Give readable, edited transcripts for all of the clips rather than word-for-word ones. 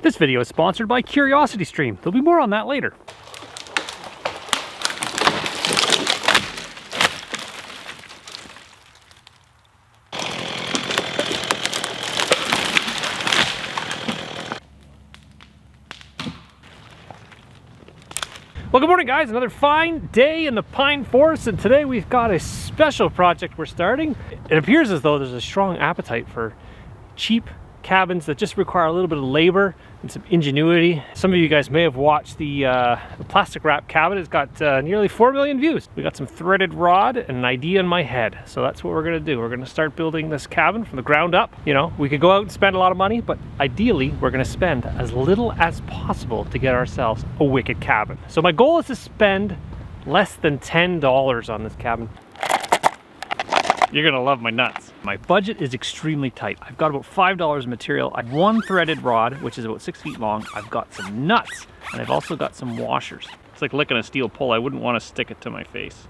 This video is sponsored by CuriosityStream. There'll be more on that later. Well, good morning, guys. Another fine day in the pine forest, and today we've got a special project we're starting. It appears as though there's a strong appetite for cheap cabins that just require a little bit of labor and some ingenuity. Some of you guys may have watched the plastic wrap cabin. It's got nearly 4 million views. We got some threaded rod and an idea in my head. So that's what we're gonna do. We're gonna start building this cabin from the ground up. You know, we could go out and spend a lot of money, but ideally we're gonna spend as little as possible to get ourselves a wicked cabin. So my goal is to spend less than $10 on this cabin. You're gonna love my nuts. My budget is extremely tight. I've got about $5 in material. I have one threaded rod, which is about 6 feet long. I've got some nuts, and I've also got some washers. It's like licking a steel pole. I wouldn't want to stick it to my face.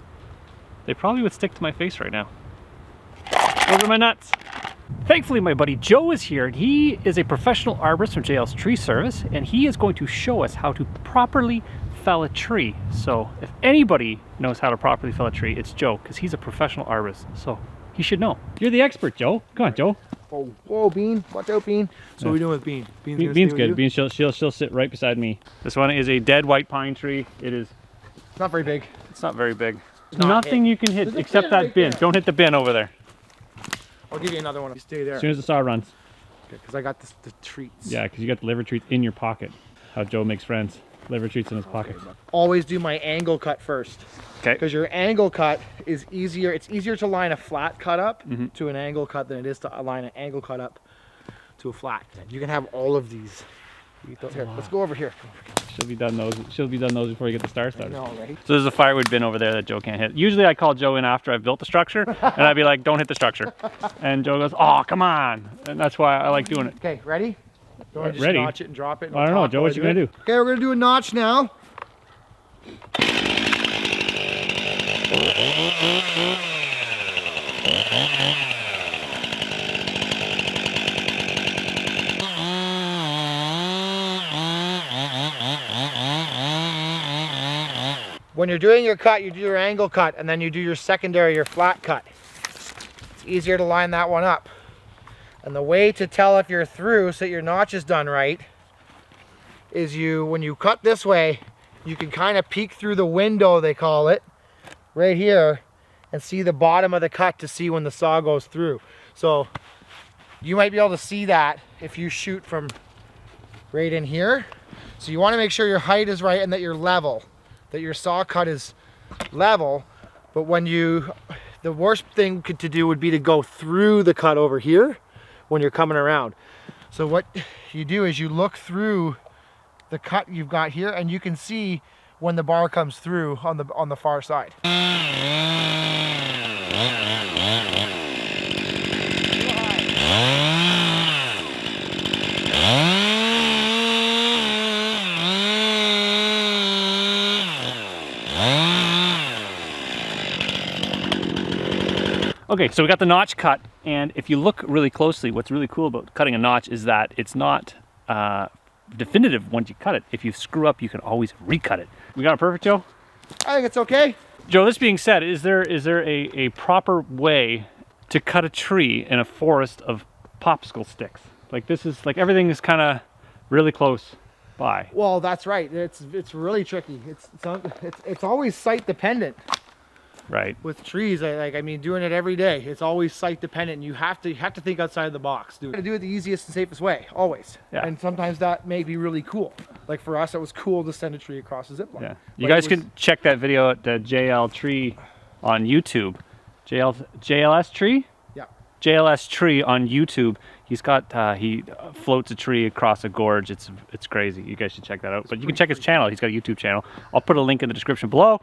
They probably would stick to my face right now. Those are my nuts. Thankfully, my buddy Joe is here. He is a professional arborist from JL's Tree Service, and he is going to show us how to properly fell a tree. So if anybody knows how to properly fell a tree, it's Joe, because he's a professional arborist. So he should know. You're the expert, Joe. Come on, Joe. Oh, whoa, Bean. Watch out, Bean. So what are we doing with Bean? Bean's good. Bean, she'll sit right beside me. This one is a dead white pine tree. It is. It's not very big. It's not very big. There's nothing you can hit except that bin. Don't hit the bin over there. I'll give you another one. You stay there. As soon as the saw runs. Okay, because I got the treats. Yeah, because you got the liver treats in your pocket. How Joe makes friends. Liver treats in his pocket. Always do my angle cut first. Okay. Because your angle cut is easier. It's easier to line a flat cut up to an angle cut than it is to line an angle cut up to a flat. You can have all of these. Here, let's go over here. She'll be done those. She'll be done those before you get the star started. No, right? So there's a firewood bin over there that Joe can't hit. Usually I call Joe in after I've built the structure, and I'd be like, "Don't hit the structure," and Joe goes, "Oh, come on!" And that's why I like doing it. Okay, ready? Don't just ready? notch it and drop it. And I don't know, Joe. What you gonna do? Okay, we're gonna do a notch now. When you're doing your cut, you do your angle cut, and then you do your secondary, your flat cut. It's easier to line that one up. And the way to tell if you're through so that your notch is done right is when you cut this way, you can kind of peek through the window, they call it, right here, and see the bottom of the cut to see when the saw goes through. So you might be able to see that if you shoot from right in here. So you want to make sure your height is right and that you're level, that your saw cut is level. But the worst thing to do would be to go through the cut over here when you're coming around. So what you do is you look through the cut you've got here, and you can see when the bar comes through on the far side. Okay, so we got the notch cut, and if you look really closely, what's really cool about cutting a notch is that it's not definitive once you cut it. If you screw up, you can always recut it. We got it perfect, Joe? I think it's okay. Joe, this being said, is there a proper way to cut a tree in a forest of popsicle sticks? Like this is like everything is kind of really close by. Well, that's right. It's really tricky. It's always site dependent. Right. With trees, I mean, doing it every day, it's always site dependent. And you have to think outside of the box. You got to do it the easiest and safest way, always. Yeah. And sometimes that may be really cool. Like for us, it was cool to send a tree across a zip line. Yeah. You guys can check that video at JL Tree on YouTube. JLS Tree? Yeah. JLS Tree on YouTube. He's got he floats a tree across a gorge. It's crazy. You guys should check that out. But you can check his channel. He's got a YouTube channel. I'll put a link in the description below.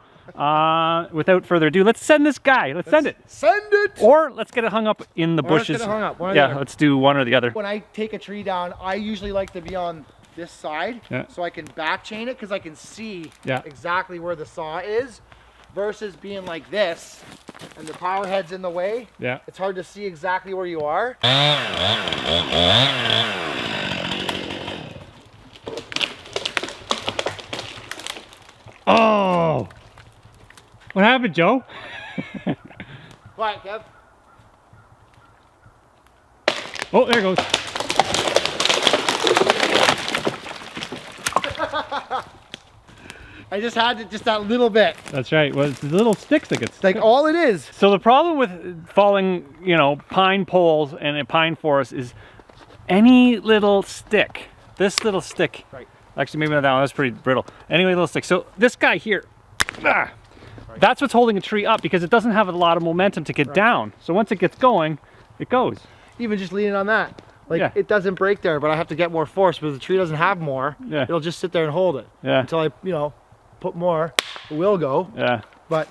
Without further ado, let's send this guy. Let's send it. Send it. Or let's get it hung up in the bushes. Let's get it hung up. Yeah, let's do one or the other. When I take a tree down, I usually like to be on this side, so I can back chain it because I can see exactly where the saw is. Versus being like this and the power head's in the way, it's hard to see exactly where you are. What happened, Joe? Quiet, Kev. Oh, there it goes. I just had it just that little bit. That's right. Well, it's the little sticks that get Like all it is. So the problem with falling, you know, pine poles and a pine forest is any little stick. This little stick. Right. Actually, maybe not that one. That's pretty brittle. Anyway, little stick. So this guy here, that's what's holding a tree up because it doesn't have a lot of momentum to get down. So once it gets going, it goes. Even just leaning on that. Like it doesn't break there, but I have to get more force because the tree doesn't have more. Yeah. It'll just sit there and hold it. Yeah. Until I, you know, put more, it will go. Yeah. But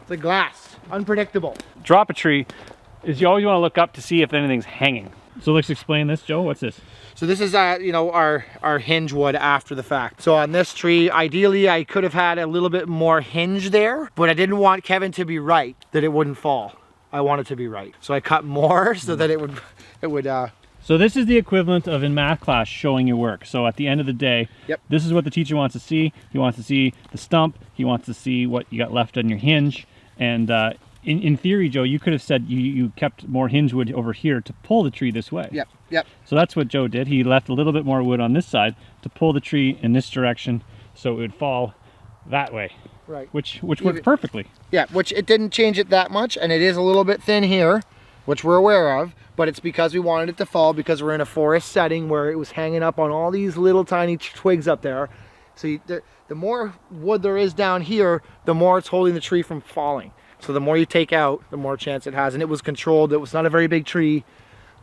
it's like glass, unpredictable. Drop a tree is you always want to look up to see if anything's hanging. So let's explain this, Joe. What's this? So this is, you know, our hinge wood after the fact. So on this tree, ideally I could have had a little bit more hinge there, but I didn't want Kevin to be right, that it wouldn't fall. I want it to be right. So I cut more so that it would. So this is the equivalent of in math class showing your work. So at the end of the day, this is what the teacher wants to see. He wants to see the stump. He wants to see what you got left on your hinge. And in theory, Joe, you could have said you kept more hinge wood over here to pull the tree this way. Yep. So that's what Joe did. He left a little bit more wood on this side to pull the tree in this direction so it would fall that way. Right. Which worked perfectly. Yeah, which it didn't change it that much, and it is a little bit thin here, which we're aware of, but it's because we wanted it to fall because we're in a forest setting where it was hanging up on all these little tiny twigs up there. So the more wood there is down here, the more it's holding the tree from falling. So the more you take out, the more chance it has, and it was controlled. It was not a very big tree.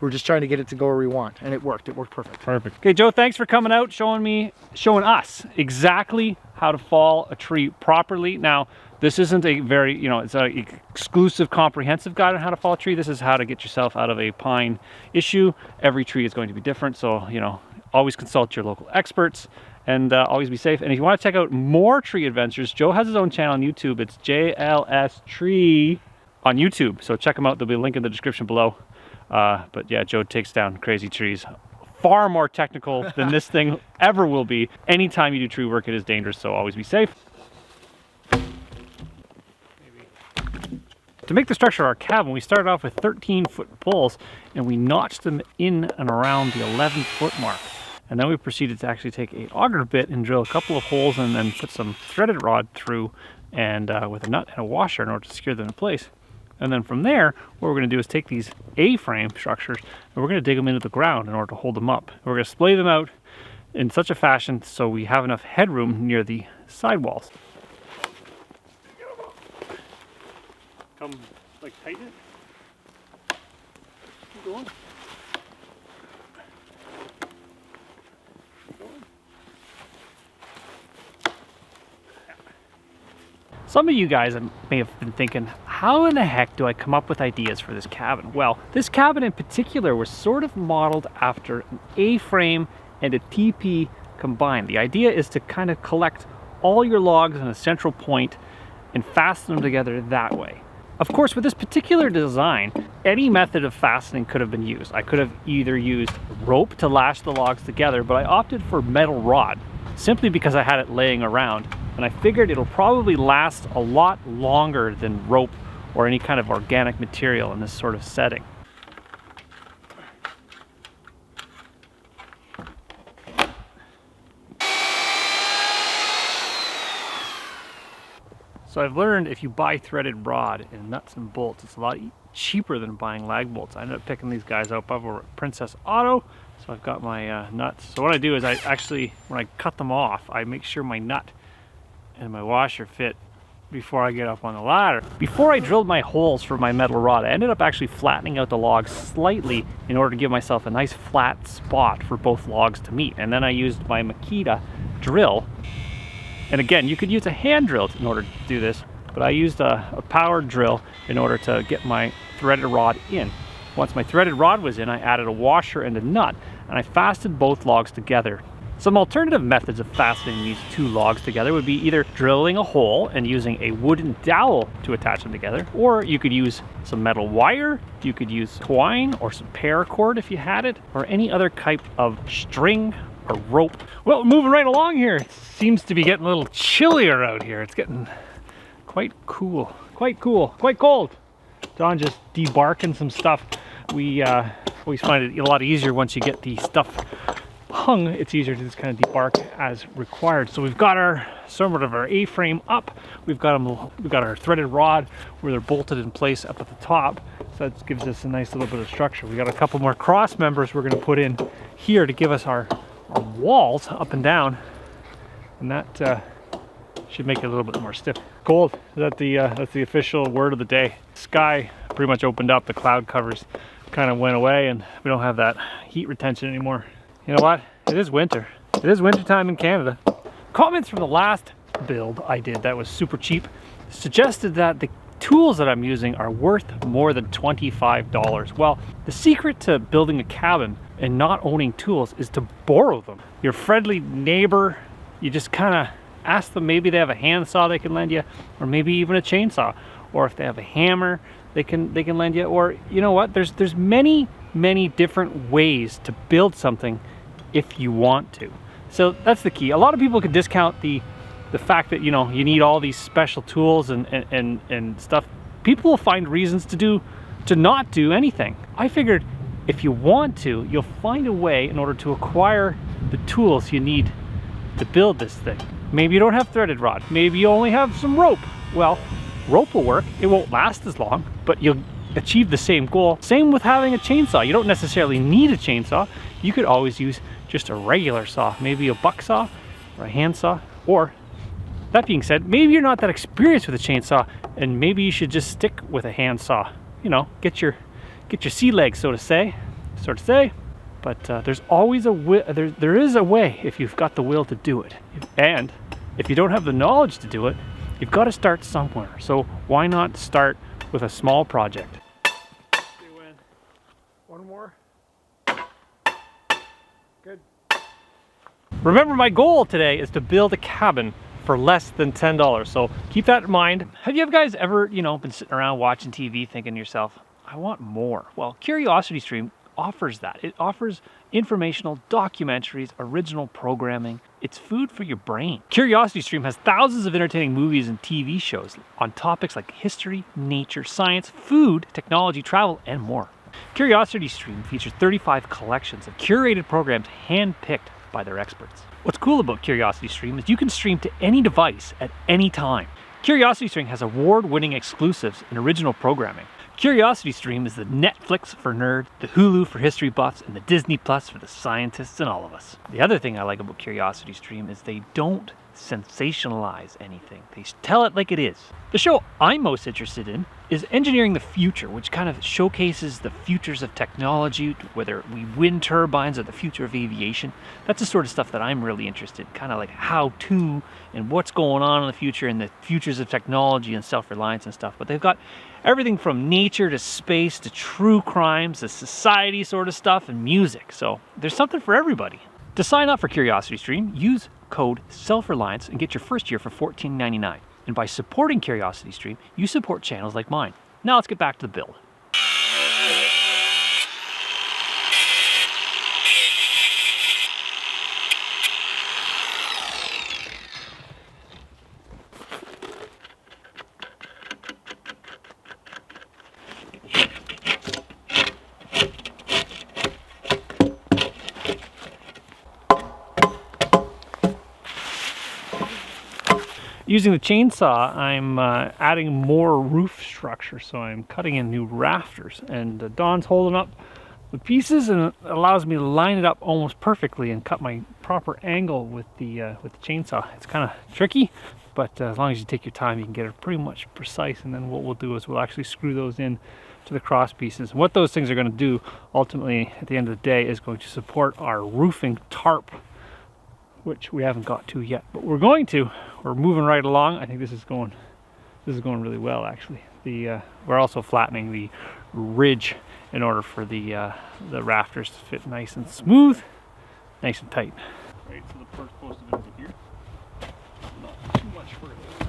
We're just trying to get it to go where we want, and it worked. It worked perfect. Perfect. Okay, Joe, thanks for coming out, showing us exactly how to fall a tree properly. Now, this isn't a very, you know, it's an exclusive, comprehensive guide on how to fall a tree. This is how to get yourself out of a pine issue. Every tree is going to be different, so, you know, always consult your local experts and always be safe. And if you want to check out more tree adventures, Joe has his own channel on YouTube. It's JLS Tree on YouTube, so check him out. There'll be a link in the description below. But yeah, Joe takes down crazy trees. Far more technical than this thing ever will be. Anytime you do tree work, it is dangerous, so always be safe. To make the structure of our cabin, we started off with 13-foot poles, and we notched them in and around the 11-foot mark. And then we proceeded to actually take an auger bit and drill a couple of holes and then put some threaded rod through and with a nut and a washer in order to secure them in place. And then from there, what we're going to do is take these A-frame structures and we're going to dig them into the ground in order to hold them up. And we're going to splay them out in such a fashion so we have enough headroom near the sidewalls. Come, like, tighten it. Keep going. Keep going. Some of you guys may have been thinking, how in the heck do I come up with ideas for this cabin? Well, this cabin in particular was sort of modeled after an A-frame and a TP combined. The idea is to kind of collect all your logs in a central point and fasten them together that way. Of course, with this particular design, any method of fastening could have been used. I could have either used rope to lash the logs together, but I opted for metal rod simply because I had it laying around. And I figured it'll probably last a lot longer than rope or any kind of organic material in this sort of setting. So I've learned if you buy threaded rod and nuts and bolts, it's a lot cheaper than buying lag bolts. I ended up picking these guys up over at Princess Auto. So I've got my nuts. So what I do is I actually, when I cut them off, I make sure my nut and my washer fit before I get up on the ladder. Before I drilled my holes for my metal rod, I ended up actually flattening out the logs slightly in order to give myself a nice flat spot for both logs to meet. And then I used my Makita drill. And again, you could use a hand drill in order to do this, but I used a power drill in order to get my threaded rod in. Once my threaded rod was in, I added a washer and a nut, and I fastened both logs together. Some alternative methods of fastening these two logs together would be either drilling a hole and using a wooden dowel to attach them together, or you could use some metal wire, you could use twine or some paracord if you had it, or any other type of string or rope. Well, moving right along here, it seems to be getting a little chillier out here. It's getting quite cool, quite cool, quite cold. Don just debarking some stuff. We always find it a lot easier once you get the stuff hung. It's easier to just kind of debark as required. So we've got our somewhat of our A-frame up. We've got our threaded rod where they're bolted in place up at the top. So that gives us a nice little bit of structure. We got a couple more cross members we're going to put in here to give us our walls up and down, and that should make it a little bit more stiff. Cold. That's the official word of the day. Sky pretty much opened up. The cloud covers kind of went away, and we don't have that heat retention anymore. You know what? It is winter. It is winter time in Canada. Comments from the last build I did that was super cheap suggested that the tools that I'm using are worth more than $25. Well, the secret to building a cabin and not owning tools is to borrow them. Your friendly neighbor, you just kind of ask them, maybe they have a handsaw they can lend you, or maybe even a chainsaw, or if they have a hammer they can lend you, or you know what, there's many different ways to build something if you want to. So that's the key. A lot of people could discount the fact that, you know, you need all these special tools and stuff. People will find reasons to not do anything. I figured if you want to, you'll find a way in order to acquire the tools you need to build this thing. Maybe you don't have threaded rod. Maybe you only have some rope. Well, rope will work. It won't last as long, but you'll achieve the same goal. Same with having a chainsaw. You don't necessarily need a chainsaw. You could always use just a regular saw, maybe a buck saw or a handsaw. Or that being said, maybe you're not that experienced with a chainsaw, and maybe you should just stick with a handsaw. You know, get your sea legs, so to say. But there's always there is a way if you've got the will to do it. And if you don't have the knowledge to do it, you've got to start somewhere. So why not start with a small project? One more. Good. Remember, my goal today is to build a cabin for less than $10. So keep that in mind. Have you guys ever, been sitting around watching TV thinking to yourself, I want more? Well, CuriosityStream offers that. It offers informational documentaries, original programming. It's food for your brain. CuriosityStream has thousands of entertaining movies and TV shows on topics like history, nature, science, food, technology, travel, and more. CuriosityStream features 35 collections of curated programs hand-picked by their experts. What's cool about CuriosityStream is you can stream to any device at any time. CuriosityStream has award-winning exclusives and original programming. CuriosityStream is the Netflix for nerds, the Hulu for history buffs, and the Disney Plus for the scientists and all of us. The other thing I like about CuriosityStream is they don't sensationalize anything. They tell it like it is. The show I'm most interested in is Engineering the Future, which kind of showcases the futures of technology, whether it be wind turbines or the future of aviation. That's the sort of stuff that I'm really interested in, kind of like how to and what's going on in the future and the futures of technology and self-reliance and stuff. But they've got everything from nature to space to true crimes to society sort of stuff and music. So there's something for everybody. To sign up for CuriosityStream, use code Self-Reliance and get your first year for $14.99. And by supporting CuriosityStream, you support channels like mine. Now let's get back to the build. Using the chainsaw, I'm adding more roof structure, so I'm cutting in new rafters, and Don's holding up the pieces, and it allows me to line it up almost perfectly and cut my proper angle with the chainsaw. It's kind of tricky, but as long as you take your time, you can get it pretty much precise. And then what we'll do is we'll actually screw those in to the cross pieces. And what those things are going to do ultimately at the end of the day is going to support our roofing tarp, which we haven't got to yet, but we're going to. We're moving right along. I think this is going really well, actually. We're also flattening the ridge in order for the rafters to fit nice and smooth, nice and tight. Right, so the first post is over here. Not too much further than that.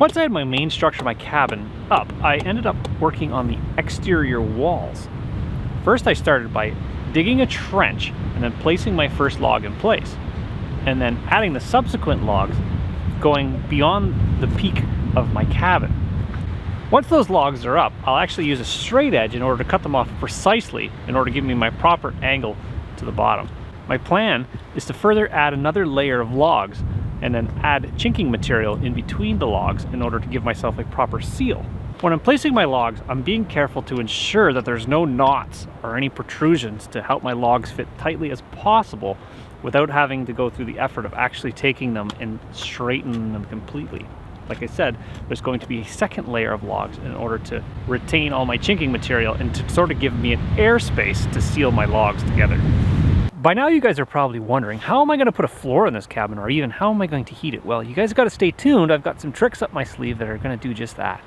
Once I had my main structure of my cabin up, I ended up working on the exterior walls. First I started by digging a trench and then placing my first log in place, and then adding the subsequent logs going beyond the peak of my cabin. Once those logs are up, I'll actually use a straight edge in order to cut them off precisely in order to give me my proper angle to the bottom. My plan is to further add another layer of logs and then add chinking material in between the logs in order to give myself a proper seal. When I'm placing my logs, I'm being careful to ensure that there's no knots or any protrusions to help my logs fit tightly as possible without having to go through the effort of actually taking them and straightening them completely. Like I said, there's going to be a second layer of logs in order to retain all my chinking material and to sort of give me an airspace to seal my logs together. By now you guys are probably wondering, how am I going to put a floor in this cabin, or even how am I going to heat it? Well, you guys got to stay tuned. I've got some tricks up my sleeve that are going to do just that.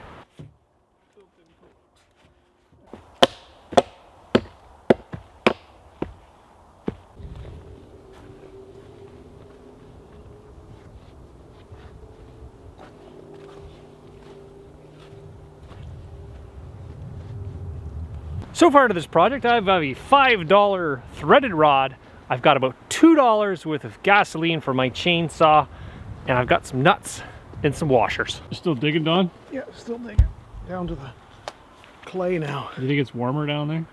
So far to this project, I have a $5 threaded rod. I've got about $2 worth of gasoline for my chainsaw, and I've got some nuts and some washers. You're still digging, Don? Yeah, still digging. Down to the clay now. Do you think it's warmer down there?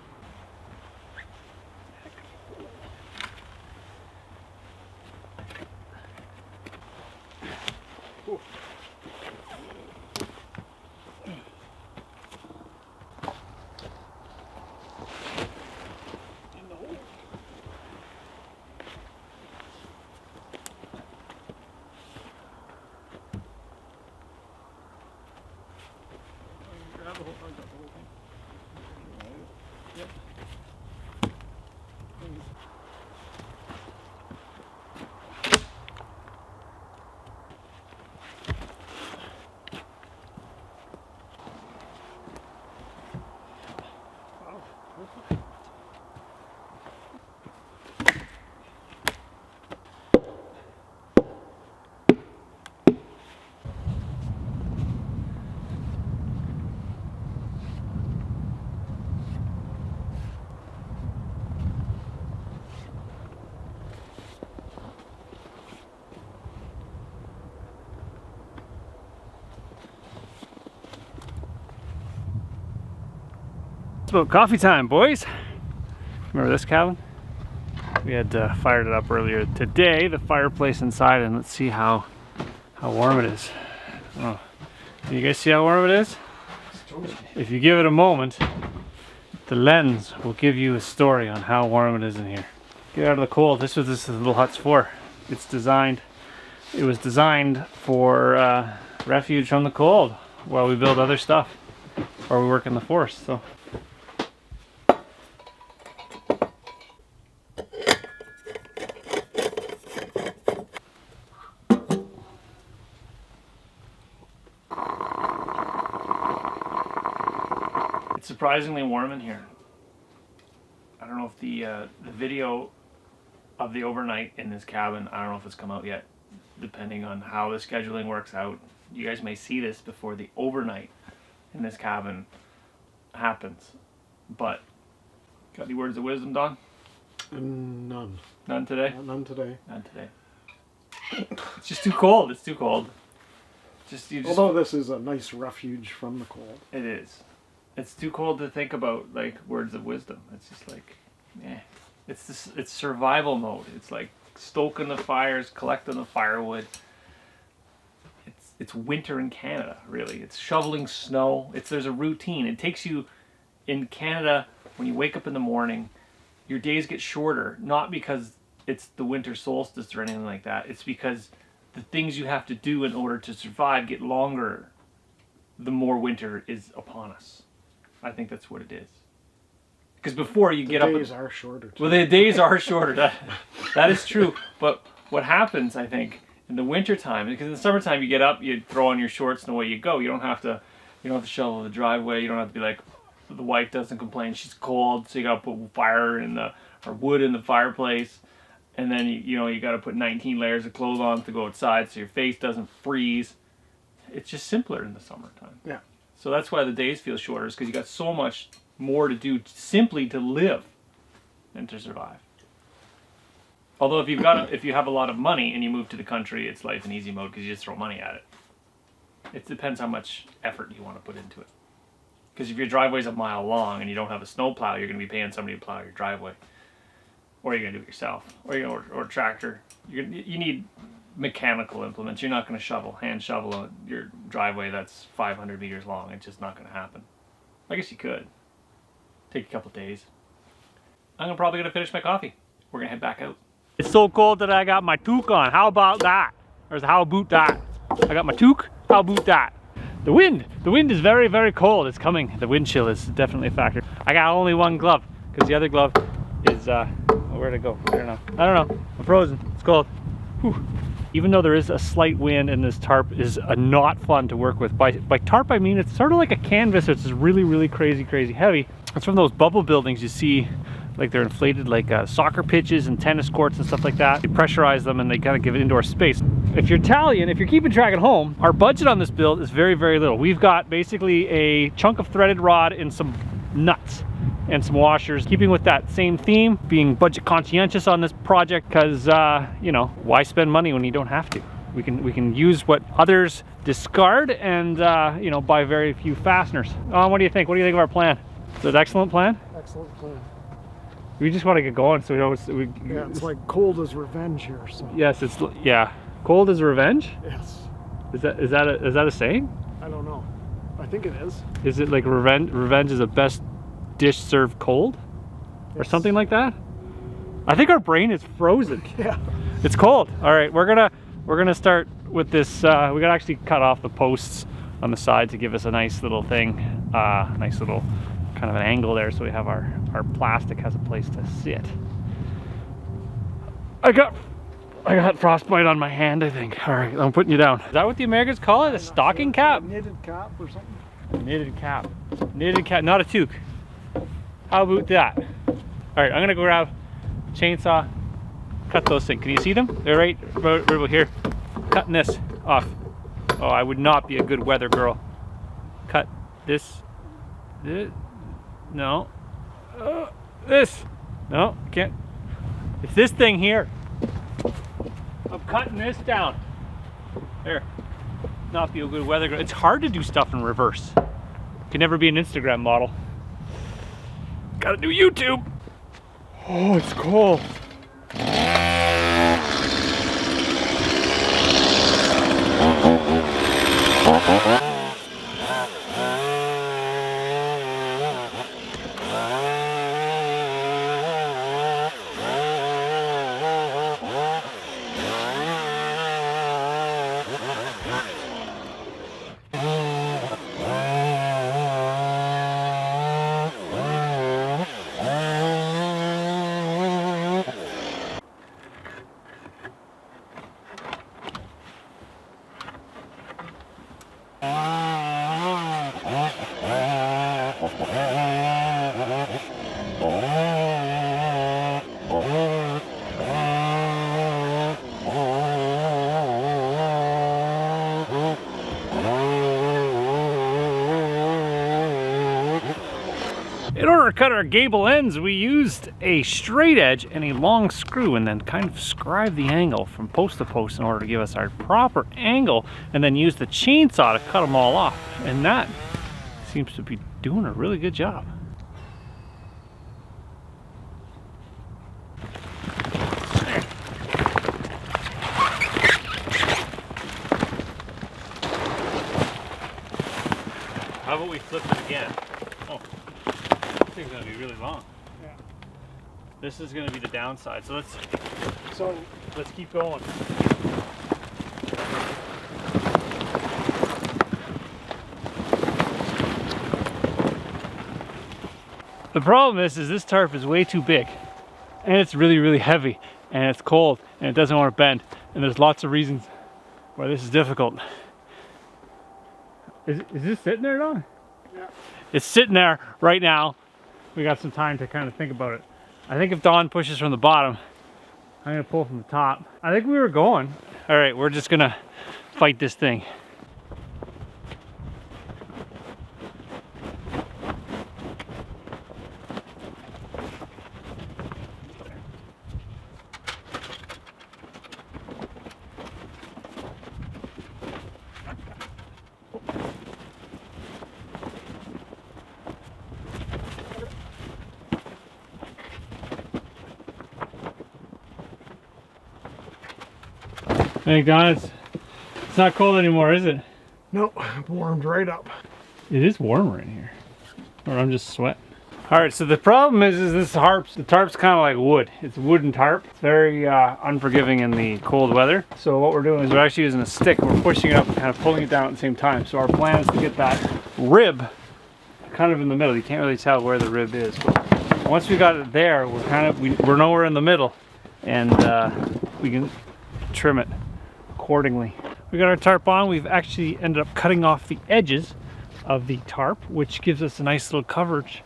It's about coffee time, boys. Remember this cabin? We had fired it up earlier today, the fireplace inside, and let's see how warm it is. Oh, can you guys see how warm it is? If you give it a moment, the lens will give you a story on how warm it is in here. Get out of the cold. This is what this little hut's for. It was designed for refuge from the cold while we build other stuff or we work in the forest. So. It's surprisingly warm in here. I don't know if the video of the overnight in this cabin, I don't know if it's come out yet, depending on how the scheduling works out. You guys may see this before the overnight in this cabin happens. But, got any words of wisdom, Don? None. None today? None today. None today. It's just too cold. It's too cold. Although this is a nice refuge from the cold. It is. It's too cold to think about like words of wisdom. It's just like, it's survival mode. It's like stoking the fires, collecting the firewood. It's winter in Canada, really. It's shoveling snow. There's a routine. It takes you in Canada when you wake up in the morning. Your days get shorter, not because it's the winter solstice or anything like that. It's because the things you have to do in order to survive get longer the more winter is upon us. I think that's what it is. Because before you get up... The days are shorter, too. Well, the days are shorter. That is true. But what happens, I think, in the wintertime, because in the summertime you get up, you throw on your shorts and away you go. You don't have to shovel the driveway. You don't have to be like, the wife doesn't complain, she's cold, so you got to put fire or wood in the fireplace. And then, you got to put 19 layers of clothes on to go outside so your face doesn't freeze. it's just simpler in the summertime. Yeah. So that's why the days feel shorter, is because you got so much more to do simply to live than to survive. Although if you have a lot of money and you move to the country, it's life in easy mode because you just throw money at it. It depends how much effort you want to put into it. Because if your driveway's a mile long and you don't have a snow plow, you're going to be paying somebody to plow your driveway. Or you're going to do it yourself. Or a tractor. You need mechanical implements. You're not going to hand shovel your driveway that's 500 meters long. It's just not going to happen. I guess you could. Take a couple days. I'm probably going to finish my coffee. We're going to head back out. It's so cold that I got my toque on. How about that? Or how about that? I got my toque. How about that? The wind is very, very cold. It's coming. The wind chill is definitely a factor. I got only one glove because the other glove is, where'd it go? I don't know. I'm frozen. It's cold. Whew. Even though there is a slight wind and this tarp is not fun to work with. By tarp, I mean it's sort of like a canvas. It's really, really crazy heavy. It's from those bubble buildings you see, like they're inflated like soccer pitches and tennis courts and stuff like that. They pressurize them and they kind of give it indoor space. If you're Italian, if you're keeping track at home, our budget on this build is very, very little. We've got basically a chunk of threaded rod and some nuts and some washers, keeping with that same theme, being budget conscientious on this project because, you know, why spend money when you don't have to? We can use what others discard and, you know, buy very few fasteners. What do you think? What do you think of our plan? Is it an excellent plan? Excellent plan. We just want to get going, so we don't. Yeah, it's like cold as revenge here. So. Yes, it's cold as revenge. Yes. Is that a saying? I don't know. I think it is. Is it like revenge is the best dish served cold, or something like that? I think our brain is frozen. Yeah. It's cold. All right, we're gonna start with this. We gotta actually cut off the posts on the side to give us a nice little thing, nice little kind of an angle there, so we have our plastic has a place to sit. I got frostbite on my hand, I think. All right, I'm putting you down. Is that what the Americans call it? A stocking cap? Knitted cap or something? Knitted cap. Knitted cap, not a toque. How about that? All right, I'm gonna go grab a chainsaw, cut those things. Can you see them? They're right over here. Cutting this off. Oh, I would not be a good weather girl. Cut this. No. This. No, can't. It's this thing here. I'm cutting this down. There. Not be a good weather girl. It's hard to do stuff in reverse. Can never be an Instagram model. Gotta do YouTube. Oh, it's cold. In order to cut our gable ends, we used a straight edge and a long screw and then kind of scribe the angle from post to post in order to give us our proper angle, and then use the chainsaw to cut them all off. And that seems to be doing a really good job. How about we flip it again? Oh. This thing's gonna be really long. Yeah. This is gonna be the downside. So let's keep going. The problem is this tarp is way too big, and it's really, really heavy, and it's cold, and it doesn't want to bend, and there's lots of reasons why this is difficult. Is this sitting there, Don? Yeah. It's sitting there right now. We got some time to kind of think about it. I think if Don pushes from the bottom, I'm gonna pull from the top. I think we were going. All right, we're just gonna fight this thing. Thank God it's not cold anymore, is it? Nope, warmed right up. It is warmer in here. Or I'm just sweating. Alright, so the problem is the tarp's kind of like wood. It's a wooden tarp. It's very unforgiving in the cold weather. So what we're doing is we're actually using a stick. We're pushing it up and kind of pulling it down at the same time. So our plan is to get that rib kind of in the middle. You can't really tell where the rib is. But once we got it there, we're nowhere in the middle. And we can trim it accordingly. We got our tarp on. We've actually ended up cutting off the edges of the tarp, which gives us a nice little coverage,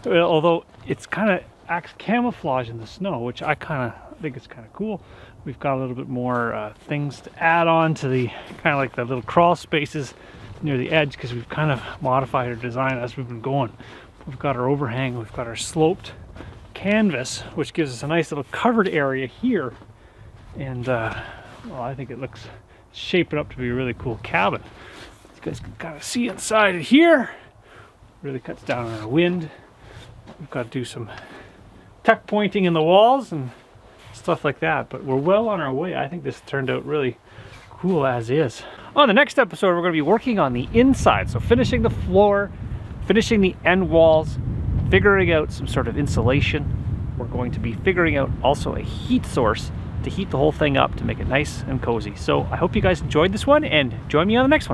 although it's kind of acts camouflage in the snow, which I kind of think is kind of cool. We've got a little bit more things to add on to the kind of like the little crawl spaces near the edge, because we've kind of modified our design as we've been going. We've got our overhang, we've got our sloped canvas, which gives us a nice little covered area here, and well, I think it looks shaping up to be a really cool cabin. You guys can kind of see inside here. Really cuts down on our wind. We've got to do some tuck pointing in the walls and stuff like that, but we're well on our way. I think this turned out really cool as is. On the next episode, we're going to be working on the inside, so finishing the floor, finishing the end walls, figuring out some sort of insulation. We're going to be figuring out also a heat source to heat the whole thing up to make it nice and cozy. So I hope you guys enjoyed this one, and join me on the next one.